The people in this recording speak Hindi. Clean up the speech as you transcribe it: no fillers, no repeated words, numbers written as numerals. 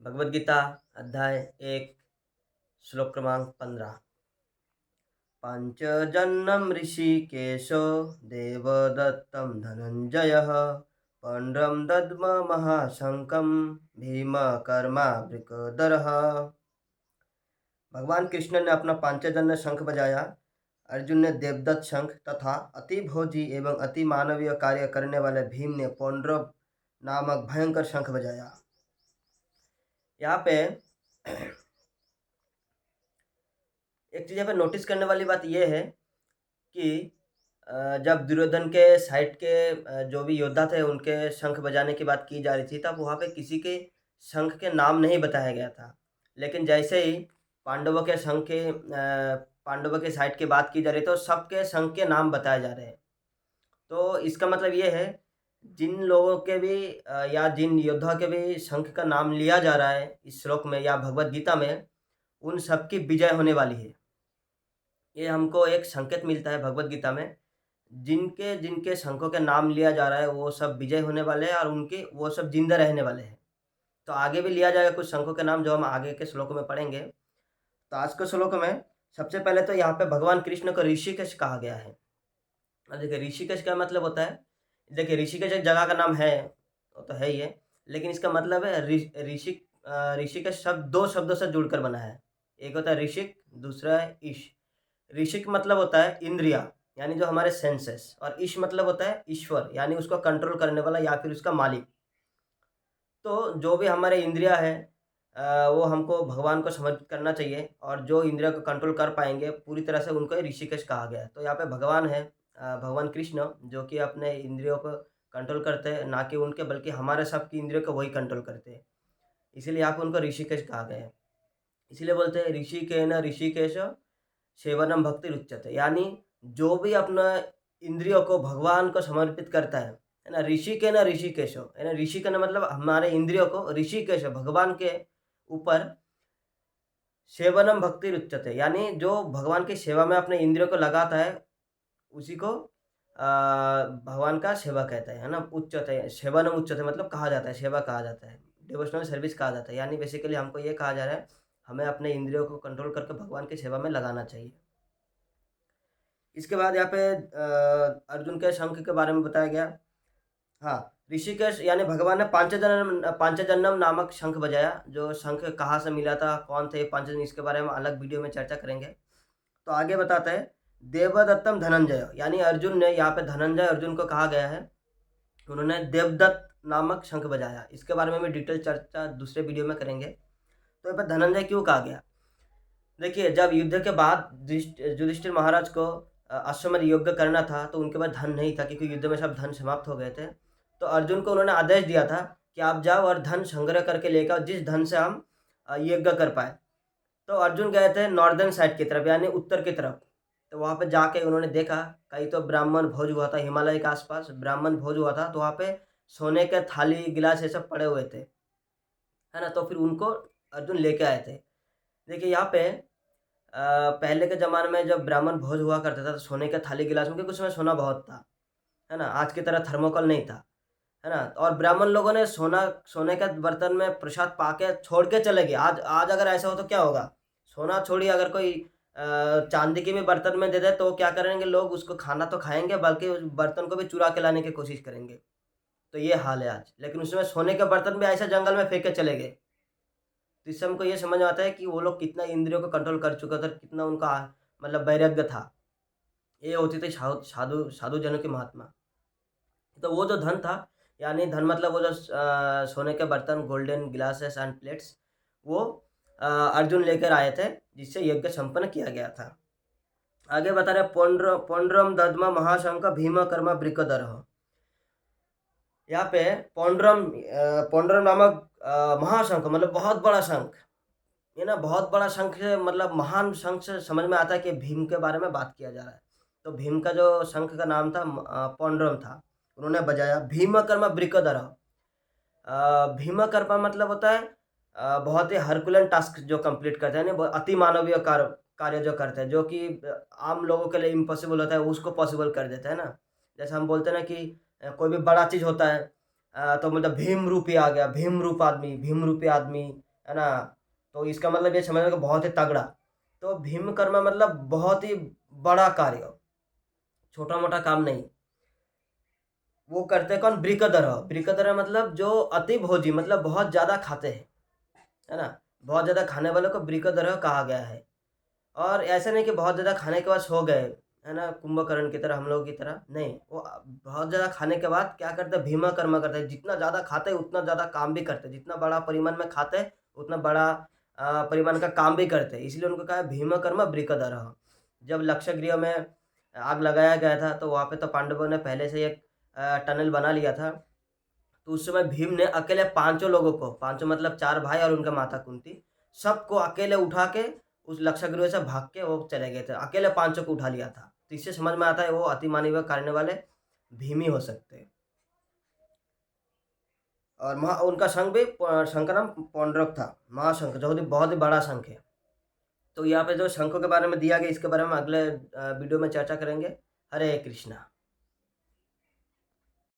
भगवद गीता अध्याय 1 श्लोक क्रमांक 15। पांचजन्यं ऋषिकेशो देवदत्तं धनंजयः पंड्रं दद्म महाशंकं भीमकर्मावृकोदरः। भगवान कृष्ण ने अपना पांचजन्य शंख बजाया। अर्जुन ने देवदत्त शंख तथा अति भोजी एवं अति मानवीय कार्य करने वाले भीम ने पौंड्रव नामक भयंकर शंख बजाया। यहाँ पे एक चीज़ यहाँ पे नोटिस करने वाली बात ये है कि जब दुर्योधन के साइड के जो भी योद्धा थे उनके शंख बजाने की बात की जा रही थी, तब वहाँ पे किसी के शंख के नाम नहीं बताया गया था। लेकिन जैसे ही पांडवों के साइड की बात की जा रही है तो सबके शंख के नाम बताए जा रहे हैं। तो इसका मतलब ये है, जिन लोगों के भी या जिन योद्धा के भी शंख का नाम लिया जा रहा है इस श्लोक में या भगवद गीता में, उन सबकी विजय होने वाली है। ये हमको एक संकेत मिलता है भगवद गीता में। जिनके शंखों के नाम लिया जा रहा है वो सब विजय होने वाले हैं और उनके वो सब जिंदा रहने वाले हैं। तो आगे भी लिया जाएगा कुछ शंखों के नाम जो हम आगे के श्लोकों में पढ़ेंगे। तो आज के श्लोक में सबसे पहले तो यहाँ पे भगवान कृष्ण को ऋषिकेश कहा गया है। अब देखिए ऋषिकेश का मतलब होता है, देखिए ऋषिकेश एक जगह का नाम है, वो तो है ही है, लेकिन इसका मतलब है ऋषिकेश शब्द दो शब्दों से जुड़कर बना है। एक होता है ऋषिक, दूसरा है ईश। ऋषिक मतलब होता है इंद्रिया, यानी जो हमारे सेंसेस, और ईश मतलब होता है ईश्वर, यानी उसको कंट्रोल करने वाला या फिर उसका मालिक। तो जो भी हमारे इंद्रिया है वो हमको भगवान को समर्पित करना चाहिए, और जो इंद्रिया को कंट्रोल कर पाएंगे पूरी तरह से उनको ही ऋषिकेश कहा गया है। तो यहाँ पे भगवान है, भगवान कृष्ण, जो कि अपने इंद्रियों को कंट्रोल करते हैं, ना कि उनके बल्कि हमारे सबकी इंद्रियों को वही कंट्रोल करते हैं। इसीलिए यहाँ पे उनको ऋषिकेश कहा गया है। इसीलिए बोलते हैं ऋषिकेन ऋषिकेश सेवनम भक्ति रुच्यते, यानी जो भी अपना इंद्रियों को भगवान को समर्पित करता है ना, ऋषि के ना ऋषिकेशो, है ना, ऋषि का ना मतलब हमारे इंद्रियों को ऋषिकेश भगवान के ऊपर सेवनम भक्ति रुच्यते, यानी जो भगवान की सेवा में अपने इंद्रियों को लगाता है उसी को भगवान का सेवा कहते हैं, है ना। उच्चते सेवनम उच्चते मतलब कहा जाता है, सेवा कहा जाता है, डिवोशनल सर्विस कहा जाता है। यानी बेसिकली हमको ये कहा जा रहा है, हमें अपने इंद्रियों को कंट्रोल करके भगवान की सेवा में लगाना चाहिए। इसके बाद यहाँ पे अर्जुन के शंख के बारे में बताया गया। हाँ, ऋषिकेश यानी भगवान ने पांचजन्यम नामक शंख बजाया। जो शंख कहाँ से मिला था, कौन थे ये पांचजन्य, इसके बारे में अलग वीडियो में चर्चा करेंगे। तो आगे बताते हैं, देवदत्तम धनंजय, यानी अर्जुन ने, यहाँ पे धनंजय अर्जुन को कहा गया है, उन्होंने देवदत्त नामक शंख बजाया। इसके बारे में भी डिटेल चर्चा दूसरे वीडियो में करेंगे। तो यहाँ पे धनंजय क्यों कहा गया? देखिए, जब युद्ध के बाद युधिष्ठिर महाराज को अश्वमेध यज्ञ करना था, तो उनके पास धन नहीं था क्योंकि युद्ध में सब धन समाप्त हो गए थे। तो अर्जुन को उन्होंने आदेश दिया था कि आप जाओ और धन संग्रह करके लेकर आओ, जिस धन से हम यज्ञ कर पाए। तो अर्जुन गए थे नॉर्दर्न साइड की तरफ, यानी उत्तर की तरफ। तो वहाँ पे जाके उन्होंने देखा, कहीं तो ब्राह्मण भोज हुआ था, हिमालय के आसपास ब्राह्मण भोज हुआ था, तो वहाँ पे सोने के थाली गिलास ये सब पड़े हुए थे, है ना। तो फिर उनको अर्जुन लेके आए थे। देखिए यहाँ पे पहले के ज़माने में जब ब्राह्मण भोज हुआ करता था तो सोने के थाली गिलास में, क्योंकि उसमें सोना बहुत था, है ना। आज की तरह थर्मोकोल नहीं था, है ना। और ब्राह्मण लोगों ने सोने के बर्तन में प्रसाद पाके छोड़ के चले गए। आज आज अगर ऐसा हो तो क्या होगा? सोना छोड़िए, अगर कोई चांदी के भी बर्तन में दे दे तो क्या करेंगे लोग? उसको खाना तो खाएंगे, बल्कि उस बर्तन को भी चुरा के लाने की कोशिश करेंगे। तो ये हाल है आज। लेकिन उसमें सोने के बर्तन भी ऐसे जंगल में फेंक के चले गए। तो इससे हमको ये समझ में आता है कि वो लोग कितना इंद्रियों को कंट्रोल कर चुका था, कितना उनका मतलब वैराग्य था। ये होती थी साधु साधु जनों की महात्मा। तो वो जो धन था, यानी धन मतलब वो जो सोने के बर्तन, गोल्डन ग्लासेस एंड प्लेट्स, वो अर्जुन लेकर आए थे, जिससे यज्ञ संपन्न किया गया था। आगे बता रहे, पौंड्रम दद्म महाशंख भीम कर्म बृकदरः। यहाँ पे पौंड्रम नामक महाशंख मतलब बहुत बड़ा शंख, ये ना बहुत बड़ा शंख है, मतलब महान शंख से समझ में आता है कि भीम के बारे में बात किया जा रहा है। तो भीम का जो शंख का नाम था पौंड्रम था, उन्होंने बजाया। भीमकर्मा बृकदर, भीमकर्मा मतलब होता है बहुत ही हरकुलन टास्क जो कंप्लीट करते हैं ना, अति मानवीय कार्य जो करते हैं, जो कि आम लोगों के लिए इम्पॉसिबल होता है, उसको पॉसिबल कर देता है ना। जैसे हम बोलते हैं ना कि कोई भी बड़ा चीज़ होता है तो मतलब भीम रूपी आ गया, भीम रूपी आदमी, है ना? तो इसका मतलब ये समझ लो कि बहुत ही तगड़ा। तो भीमकर्मा मतलब बहुत ही बड़ा कार्य, छोटा-मोटा काम नहीं। वो करते कौन? बृकदर्ह। बृकदर्ह मतलब जो अति भोजी, मतलब बहुत ज़्यादा खाते हैं, है ना? बहुत ज़्यादा खाने वालों को बृकदर्ह कहा गया है। और ऐसा नहीं कि बहुत ज़्यादा खाने के बाद सो गए, है ना? कुंभकर्ण की तरह, हम लोगों की तरह, नहीं। वो बहुत ज़्यादा खाने के बाद क्या करते हैं? भीमकर्मा करते हैं। जितना ज़्यादा खाते हैं, उतना ज़्यादा काम भी करते हैं। जितना बड़ा परिमाण में खाते हैं, उतना बड़ा परिमाण का काम भी करते हैं। इसलिए उनको कहा है भीमकर्मा बृकदर्ह। जब लक्षगृह में आग लगाया गया था, तो वहाँ पे तो पांडवों ने पहले से ही एक टनल बना लिया था। तो उस समय भीम ने अकेले पाँचों लोगों को, पाँचों मतलब 4 भाई और उनका माता कुंती, सबको अकेले उठा के उस लक्षगृह से भाग के वो चले गए थे। अकेले पाँचों को उठा लिया था। तो इससे समझ में आता है वो अतिमानवीय करने वाले भीम ही हो सकते हैं। और उनका शंख भी शंख का नाम पौंड्रक था, महाशंख, जो कि बहुत ही बड़ा शंख है। तो यहाँ पे जो शंखों के बारे में दिया गया, इसके बारे में अगले वीडियो में चर्चा करेंगे। हरे कृष्णा।